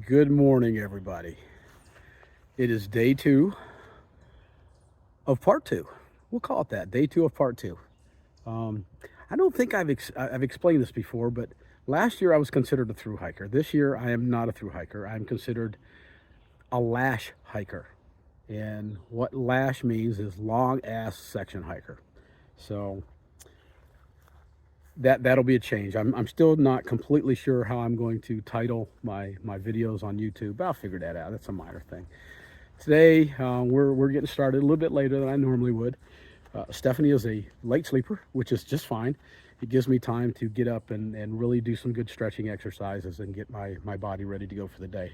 Good morning, everybody. It is day two of part two. We'll call it that, day two of part two. Um, I don't think I've explained this before, but last year I was considered a thru hiker. This year I am not a thru hiker. I'm considered a LASH hiker. And what LASH means is long ass section hiker. So that'll be a change. I'm still not completely sure how I'm going to title my videos on YouTube, but I'll figure that out. That's a minor thing. Today, we're getting started a little bit later than I normally would. Stephanie is a late sleeper, which is just fine. It gives me time to get up and really do some good stretching exercises and get my body ready to go for the day.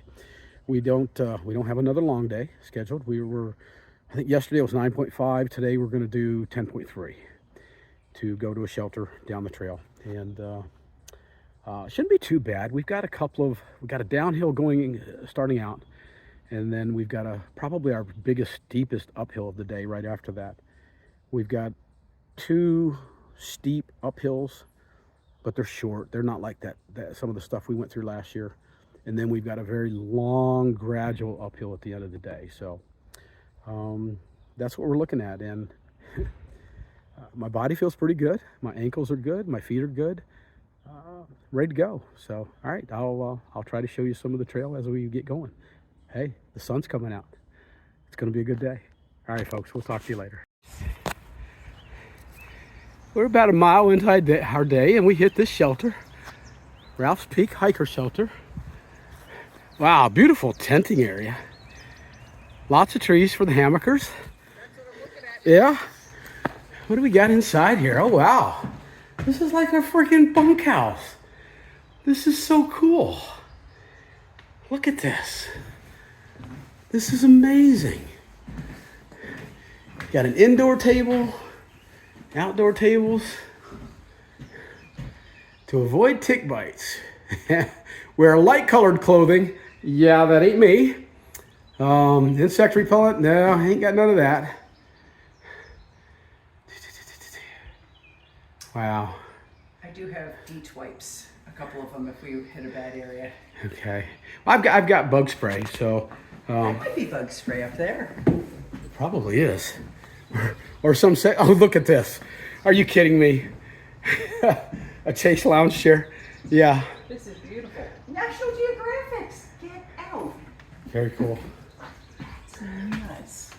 We don't have another long day scheduled. I think yesterday it was 9.5. Today we're going to do 10.3 to go to a shelter down the trail, and shouldn't be too bad. We've got a downhill going starting out, and then we've got probably our biggest, steepest uphill of the day right after that. We've got two steep uphills, but they're short. They're not like that some of the stuff we went through last year. And then we've got a very long, gradual uphill at the end of the day. So that's what we're looking at. And my body feels pretty good. My ankles are good. My feet are good. Ready to go. So, all right, I'll try to show you some of the trail as we get going. Hey, the sun's coming out. It's going to be a good day. All right, folks, we'll talk to you later. We're about a mile into our day, and we hit this shelter, Ralph's Peak Hiker Shelter. Wow, beautiful tenting area. Lots of trees for the hammockers. Yeah. What do we got inside here? Oh, wow. This is like a freaking bunkhouse. This is so cool. Look at this. This is amazing. Got an indoor table, outdoor tables. To avoid tick bites, wear light colored clothing. Yeah, that ain't me. Insect repellent, no, ain't got none of that. Wow. I do have beach wipes, a couple of them if we hit a bad area. Okay. Well, I've got bug spray, so. There might be bug spray up there. Probably is. Or some say, oh, look at this. Are you kidding me? A Chase lounge chair. Yeah. This is beautiful. National Geographics. Get out. Very cool. It's nuts.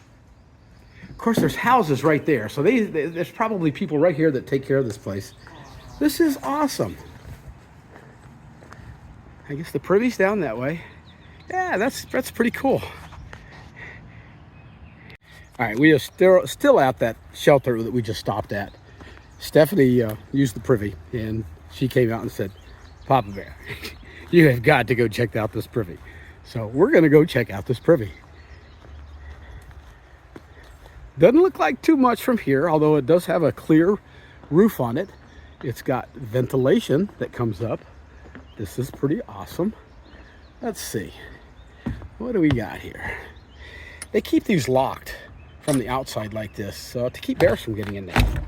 Of course, there's houses right there. So there's probably people right here that take care of this place. This is awesome. I guess the privy's down that way. Yeah, that's pretty cool. All right, we are still at that shelter that we just stopped at. Stephanie used the privy, and she came out and said, Papa Bear, you have got to go check out this privy. So we're going to go check out this privy. Doesn't look like too much from here, although it does have a clear roof on it. It's got ventilation that comes up. This is pretty awesome. Let's see. What do we got here? They keep these locked from the outside like this to keep bears from getting in there.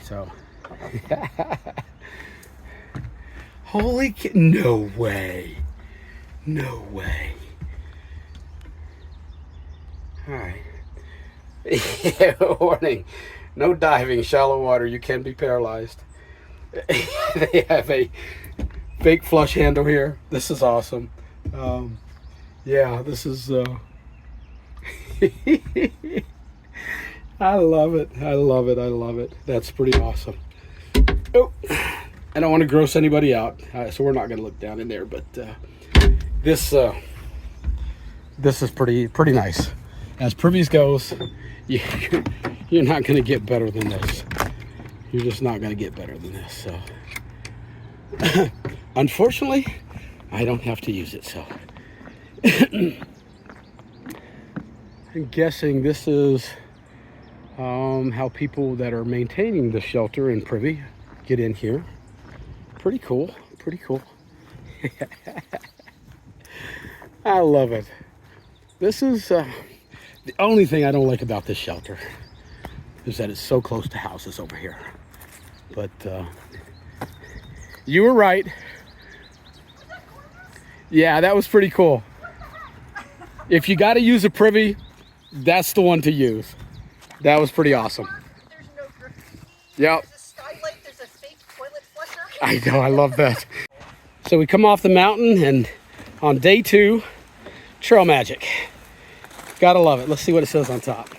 So, holy no way. No way. All right. Warning. No diving, shallow water. You can be paralyzed. They have a fake flush handle here. This is awesome. Yeah, this is... I love it. I love it. I love it. That's pretty awesome. Oh, I don't want to gross anybody out, so we're not going to look down in there. But this is pretty nice. As privies goes, you're not going to get better than this. You're just not going to get better than this. So, unfortunately, I don't have to use it. So, I'm guessing this is how people that are maintaining the shelter in privy get in here. Pretty cool. Pretty cool. I love it. This is the only thing I don't like about this shelter is that it's so close to houses over here. But you were right. Yeah, that was pretty cool. If you got to use a privy, that's the one to use. That was pretty awesome. There's no graffiti. Yep. There's a skylight. There's a fake toilet flusher. I know, I love that. So we come off the mountain and on day 2, trail magic. Gotta love it. Let's see what it says on top.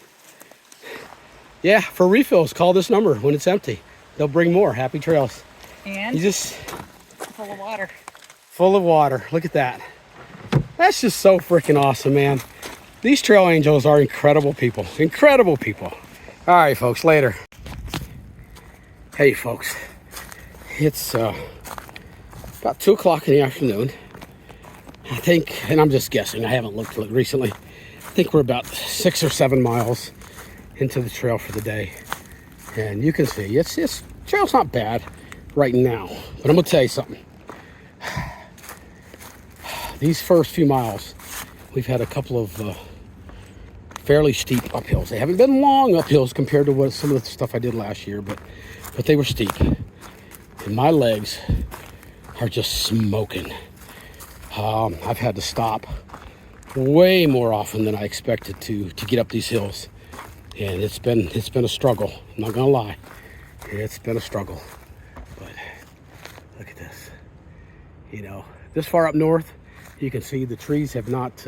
Yeah, for refills, call this number when it's empty. They'll bring more. Happy trails. And You just full of water. full of water. Look at that. That's just so freaking awesome, man. These trail angels are incredible people. Incredible people. All right, folks, later. Hey, folks. It's about 2 o'clock in the afternoon. I think, and I'm just guessing, I haven't looked recently. I think we're about 6 or 7 miles into the trail for the day. And you can see, it's trail's not bad right now. But I'm gonna tell you something. These first few miles, we've had a couple of fairly steep uphills. They haven't been long uphills compared to what some of the stuff I did last year, but they were steep. And my legs are just smoking. I've had to stop way more often than I expected to get up these hills. And it's been a struggle. I'm not gonna lie. It's been a struggle. But look at this. You know, this far up north, you can see the trees have not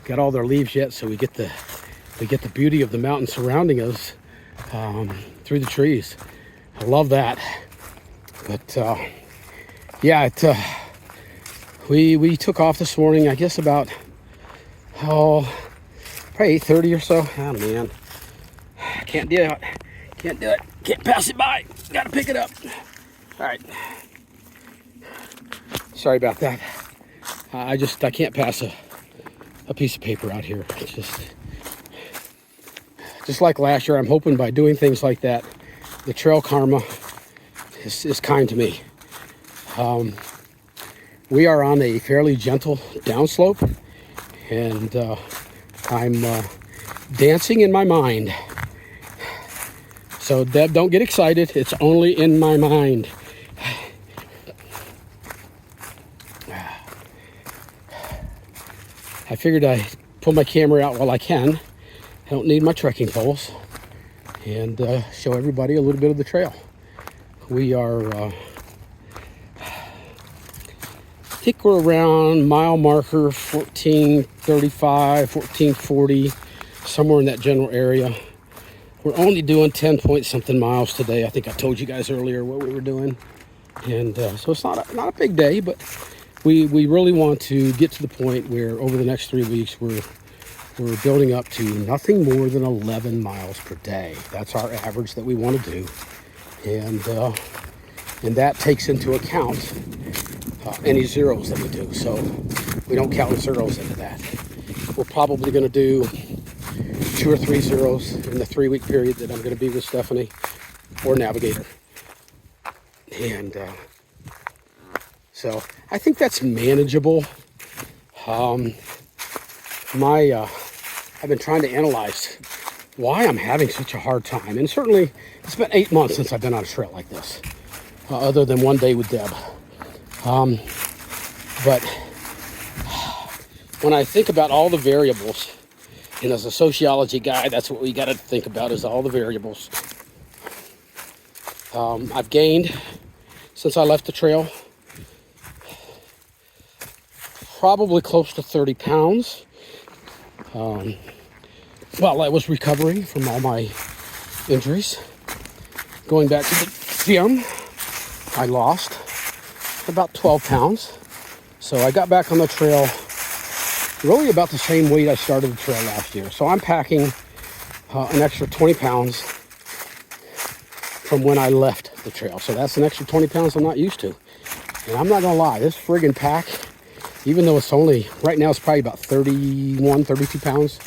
got all their leaves yet, so we get the beauty of the mountain surrounding us through the trees. I love that. But yeah, we took off this morning, I guess about probably 8:30 or so. Oh man, can't do it. Can't do it. Can't pass it by. Gotta pick it up. All right. Sorry about that. I can't pass a piece of paper out here. It's just like last year. I'm hoping by doing things like that, the trail karma is kind to me. We are on a fairly gentle downslope, and I'm dancing in my mind. So Deb, don't get excited. It's only in my mind. I figured I'd pull my camera out while I can. I don't need my trekking poles, and show everybody a little bit of the trail. We are, I think we're around mile marker 1435, 1440, somewhere in that general area. We're only doing 10 point something miles today. I think I told you guys earlier what we were doing. And so it's not a big day, but we really want to get to the point where over the next 3 weeks we're building up to nothing more than 11 miles per day. That's our average that we want to do. And that takes into account any zeros that we do. So we don't count zeros into that. We're probably going to do 2 or 3 zeros in the 3 week period that I'm going to be with Stephanie or Navigator. And so I think that's manageable. I've been trying to analyze why I'm having such a hard time. And certainly it's been 8 months since I've been on a trail like this, other than one day with Deb. But when I think about all the variables, and as a sociology guy, that's what we got to think about, is all the variables. I've gained, since I left the trail, probably close to 30 pounds. While I was recovering from all my injuries. Going back to the gym, I lost about 12 pounds. So I got back on the trail really about the same weight I started the trail last year. So I'm packing an extra 20 pounds from when I left the trail. So that's an extra 20 pounds I'm not used to. And I'm not gonna lie, this friggin' pack, even though it's only, right now it's probably about 31, 32 pounds,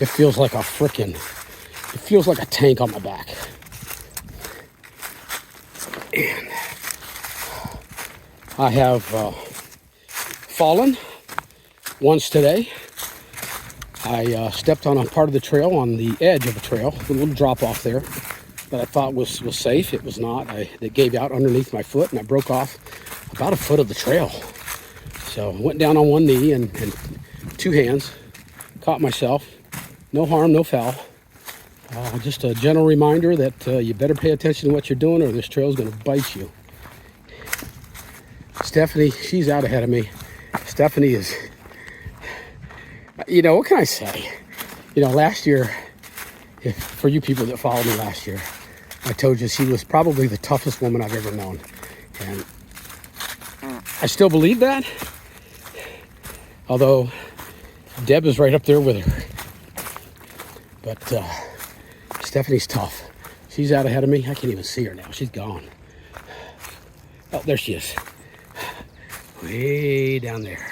it feels like a tank on my back. And I have fallen once today. I stepped on a part of the trail, on the edge of the trail, a little drop off there that I thought was safe. It was not. It gave out underneath my foot, and I broke off about a foot of the trail. So I went down on one knee and two hands, caught myself. No harm, no foul. Just a gentle reminder that you better pay attention to what you're doing or this trail's gonna bite you. Stephanie, she's out ahead of me. Stephanie is, you know, what can I say? You know, last year, for you people that followed me last year, I told you she was probably the toughest woman I've ever known. And I still believe that, although Deb is right up there with her. But Stephanie's tough. She's out ahead of me. I can't even see her now. She's gone. Oh, there she is. Way down there.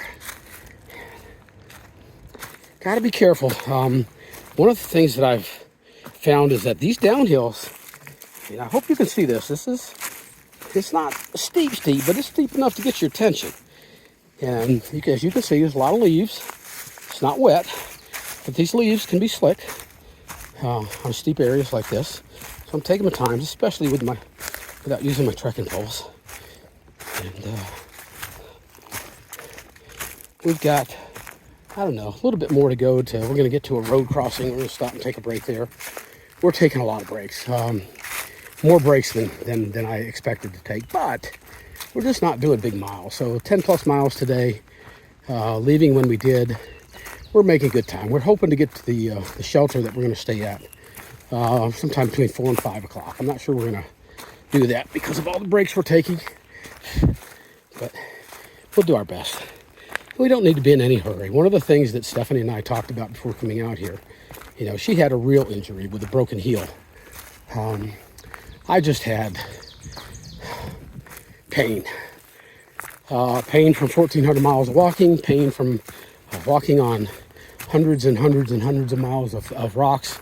Got to be careful. One of the things that I've found is that these downhills, and I hope you can see this. It's not steep, but it's steep enough to get your attention. And as you can see, there's a lot of leaves. It's not wet, but these leaves can be slick on steep areas like this. So I'm taking my time, especially without using my trekking poles. And we've got, I don't know, a little bit more to go we're going to get to a road crossing. We're going to stop and take a break there. We're taking a lot of breaks. More breaks than I expected to take, but we're just not doing big miles. So 10 plus miles today, leaving when we did. We're making good time. We're hoping to get to the shelter that we're going to stay at sometime between 4 and 5 o'clock. I'm not sure we're going to do that because of all the breaks we're taking, but we'll do our best. We don't need to be in any hurry. One of the things that Stephanie and I talked about before coming out here, you know, she had a real injury with a broken heel. I just had pain. Pain from 1,400 miles of walking, pain from walking on hundreds and hundreds and hundreds of miles of rocks.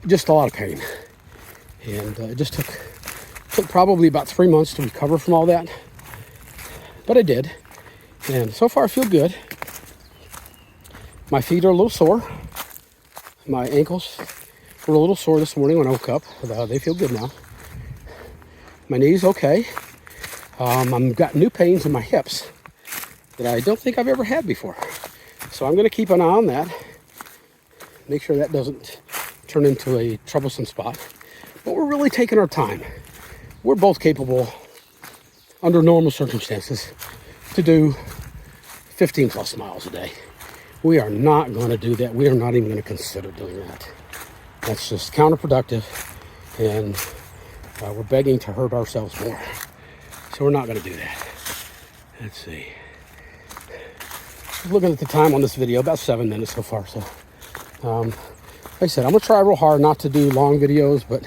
Just a lot of pain. And it just took probably about 3 months to recover from all that. But I did. And so far I feel good. My feet are a little sore. My ankles were a little sore this morning when I woke up. They feel good now. My knee's okay. I've got new pains in my hips that I don't think I've ever had before. So I'm going to keep an eye on that. Make sure that doesn't turn into a troublesome spot. But we're really taking our time. We're both capable, under normal circumstances, to do 15 plus miles a day. We are not going to do that. We are not even going to consider doing that. That's just counterproductive, and we're begging to hurt ourselves more. So we're not going to do that. Let's see. Looking at the time on this video, about 7 minutes so far. So, like I said, I'm going to try real hard not to do long videos, but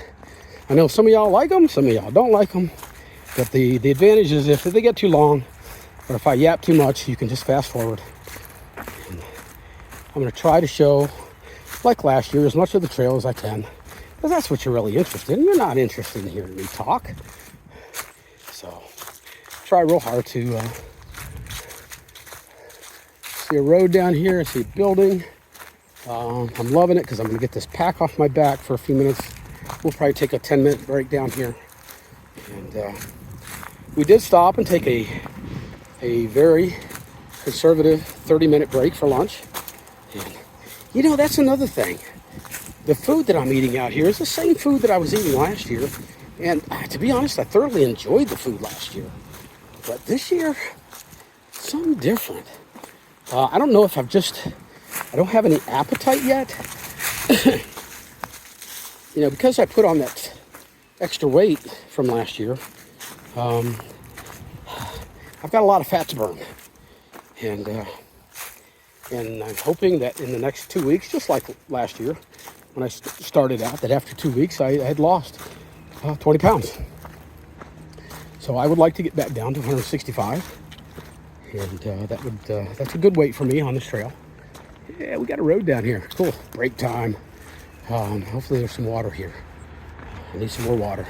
I know some of y'all like them, some of y'all don't like them. But the advantage is if they get too long, or if I yap too much, you can just fast forward. And I'm going to try to show, like last year, as much of the trail as I can. Because that's what you're really interested in. You're not interested in hearing me talk. So, try real hard to see a road down here. I see a building. I'm loving it because I'm going to get this pack off my back for a few minutes. We'll probably take a 10-minute break down here. And we did stop and take a very conservative 30-minute break for lunch. And, you know, that's another thing. The food that I'm eating out here is the same food that I was eating last year. And to be honest, I thoroughly enjoyed the food last year. But this year, something different. I don't know if I don't have any appetite yet. You know, because I put on that extra weight from last year, I've got a lot of fat to burn. And I'm hoping that in the next 2 weeks, just like last year, when I started out, that after 2 weeks, I had lost 20 pounds. So I would like to get back down to 165. And that's a good weight for me on this trail. Yeah, we got a road down here. Cool. Break time. Hopefully there's some water here. I need some more water.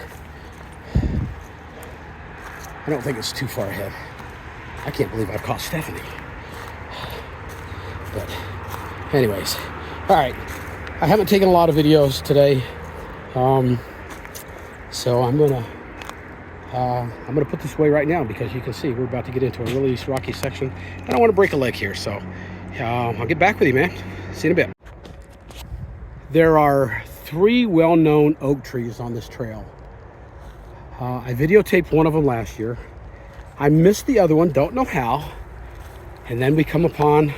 I don't think it's too far ahead. I can't believe I caught Stephanie. But anyways, all right. I haven't taken a lot of videos today. So I'm gonna I'm going to put this away right now because you can see we're about to get into a really rocky section. I don't want to break a leg here, so I'll get back with you, man. See you in a bit. There are 3 well-known oak trees on this trail. I videotaped one of them last year. I missed the other one, don't know how. And then we come upon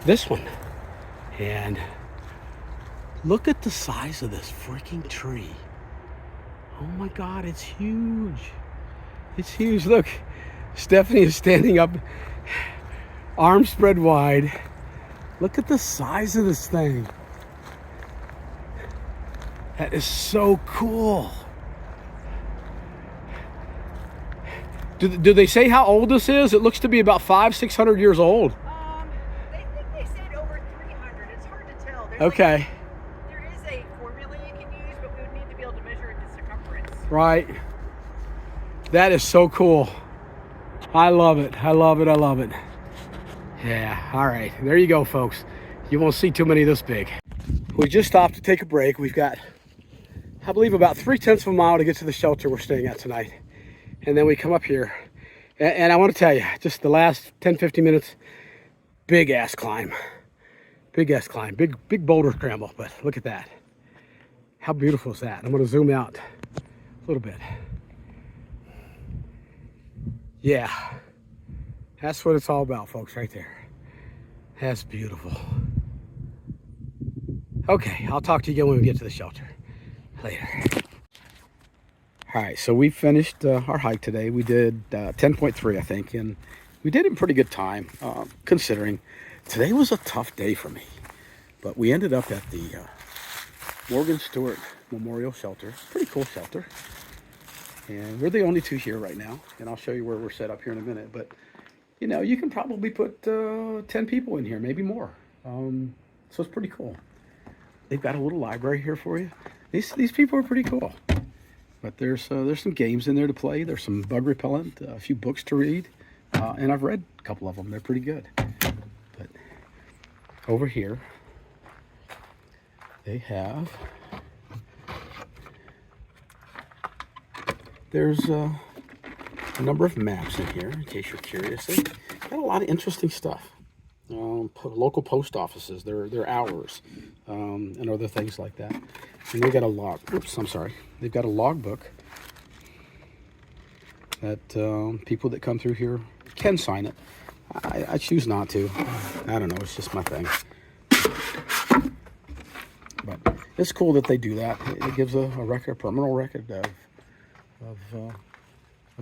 this one. And look at the size of this freaking tree. Oh my God, it's huge. It's huge. Look, Stephanie is standing up, arms spread wide. Look at the size of this thing. That is so cool. Do they say how old this is? It looks to be about 500-600 years old. They think they said over 300. It's hard to tell. Okay. There is a formula you can use, but we would need to be able to measure it in circumference. Right. That is so cool. I love it. I love it. I love it. Yeah. All right. There you go, folks. You won't see too many this big. We just stopped to take a break. We've got, I believe, about 3/10 of a mile to get to the shelter we're staying at tonight. And then we come up here. And I want to tell you, just the last 10-15 minutes, big ass climb. Big ass climb. Big boulder scramble. But look at that. How beautiful is that? I'm going to zoom out a little bit. Yeah. That's what it's all about, folks, right there. That's beautiful. Okay, I'll talk to you again when we get to the shelter. Later. All right, so we finished our hike today. We did 10.3, I think, and we did it in pretty good time, considering today was a tough day for me. But we ended up at the Morgan Stewart Memorial Shelter. Pretty cool shelter. And we're the only 2 here right now, and I'll show you where we're set up here in a minute. But, you know, you can probably put 10 people in here, maybe more. So it's pretty cool. They've got a little library here for you. These people are pretty cool. But there's some games in there to play. There's some bug repellent, a few books to read, and I've read a couple of them. They're pretty good. But over here, they have, there's a number of maps in here, in case you're curious. They got a lot of interesting stuff. Local post offices, their hours, and other things like that. And they got a log. Oops, I'm sorry. They've got a logbook that people that come through here can sign it. I choose not to. I don't know. It's just my thing. But it's cool that they do that. It gives a record, a permanent record of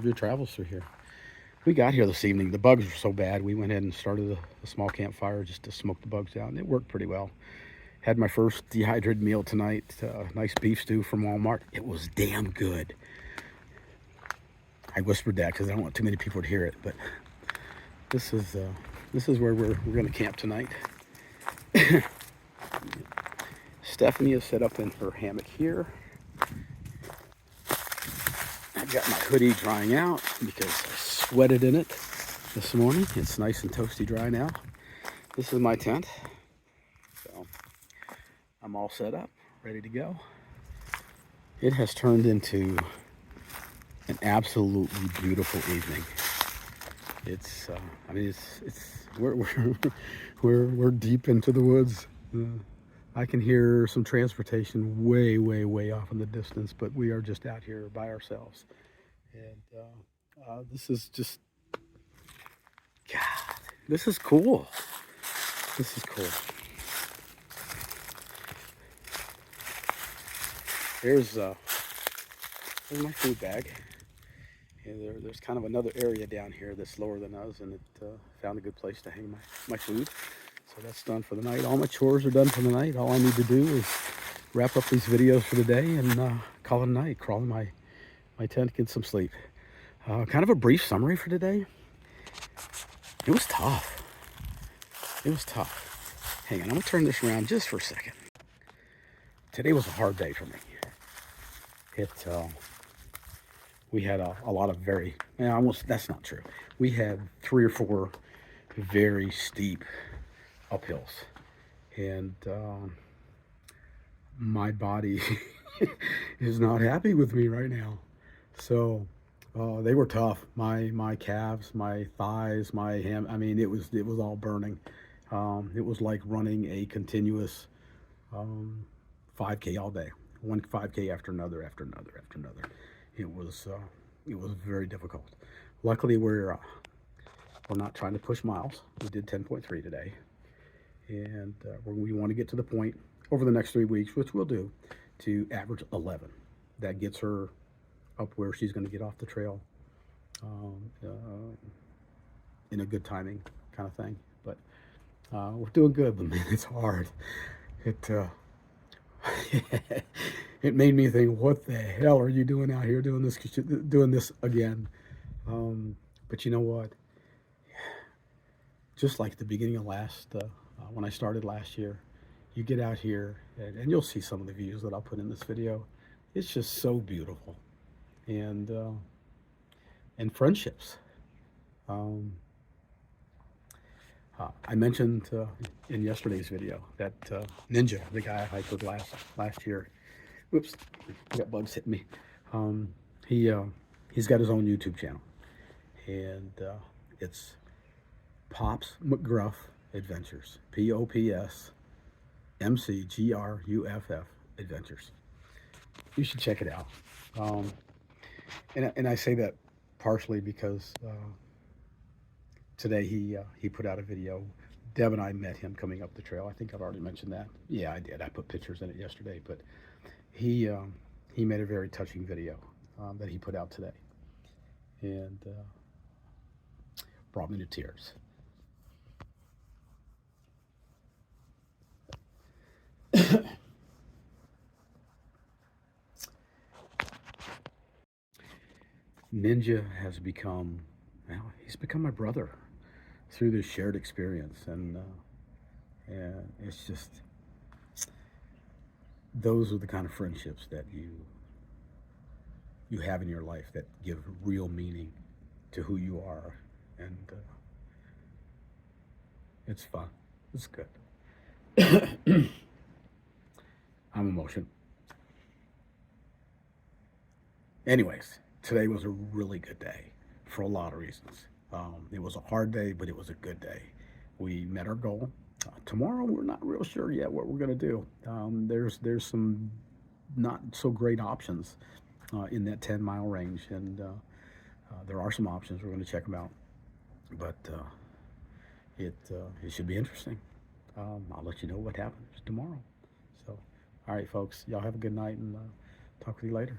your travels through here. We got here this evening. The bugs were so bad. We went ahead and started a small campfire just to smoke the bugs out, and it worked pretty well. Had my first dehydrated meal tonight. Nice beef stew from Walmart. It was damn good. I whispered that because I don't want too many people to hear it. But this is where we're going to camp tonight. Stephanie is set up in her hammock here. I've got my hoodie drying out because I sweated in it this morning. It's nice and toasty dry now. This is my tent. So I'm all set up, ready to go. It has turned into an absolutely beautiful evening. It's, I mean, we're deep into the woods. I can hear some transportation way off in the distance, but we are just out here by ourselves. And this is just, God, this is cool. This is cool. There's my food bag. And there's kind of another area down here that's lower than us, and it found a good place to hang my food. So that's done for the night. All my chores are done for the night. All I need to do is wrap up these videos for the day and call it a night. Crawl in my tent, get some sleep. Kind of a brief summary for today. It was tough. It was tough. Hang on, I'm gonna turn this around just for a second. Today was a hard day for me. We had a lot of that's not true. We had 3 or 4 very steep uphills, and my body is not happy with me right now. So They were tough. My calves, my thighs, my ham. I mean, it was all burning. It was like running a continuous um, 5K all day, one 5K after another, after another, after another. It was very difficult. Luckily, we're not trying to push miles. We did 10.3 today, and we want to get to the point over the next 3 weeks, which we'll do, to average 11. That gets her up where she's going to get off the trail in a good timing kind of thing. But we're doing good, but man, it's hard. It it made me think, what the hell are you doing out here doing this again? But you know what? Just like at the beginning of when I started last year, you get out here and you'll see some of the views that I'll put in this video. It's just so beautiful, and friendships. Um, I mentioned in yesterday's video that Ninja, the guy I hiked with last year. Whoops, I got bugs hitting me. Um, he's got his own YouTube channel, and it's Pops McGruff Adventures. POPSMCGRUFF Adventures. You should check it out. And I say that partially because today he put out a video. Deb and I met him coming up the trail. I think I've already mentioned that. Yeah, I did. I put pictures in it yesterday, but he made a very touching video that he put out today, and brought me to tears. Ninja has become, well, he's become my brother through this shared experience, and it's just, those are the kind of friendships that you have in your life that give real meaning to who you are, and it's fun. It's good. I'm emotional. Anyways, today was a really good day for a lot of reasons. It was a hard day, but it was a good day. We met our goal. Tomorrow, we're not real sure yet what we're going to do. There's some not so great options in that 10-mile range, and there are some options. We're going to check them out, but it should be interesting. I'll let you know what happens tomorrow. So, all right, folks, y'all have a good night, and talk with you later.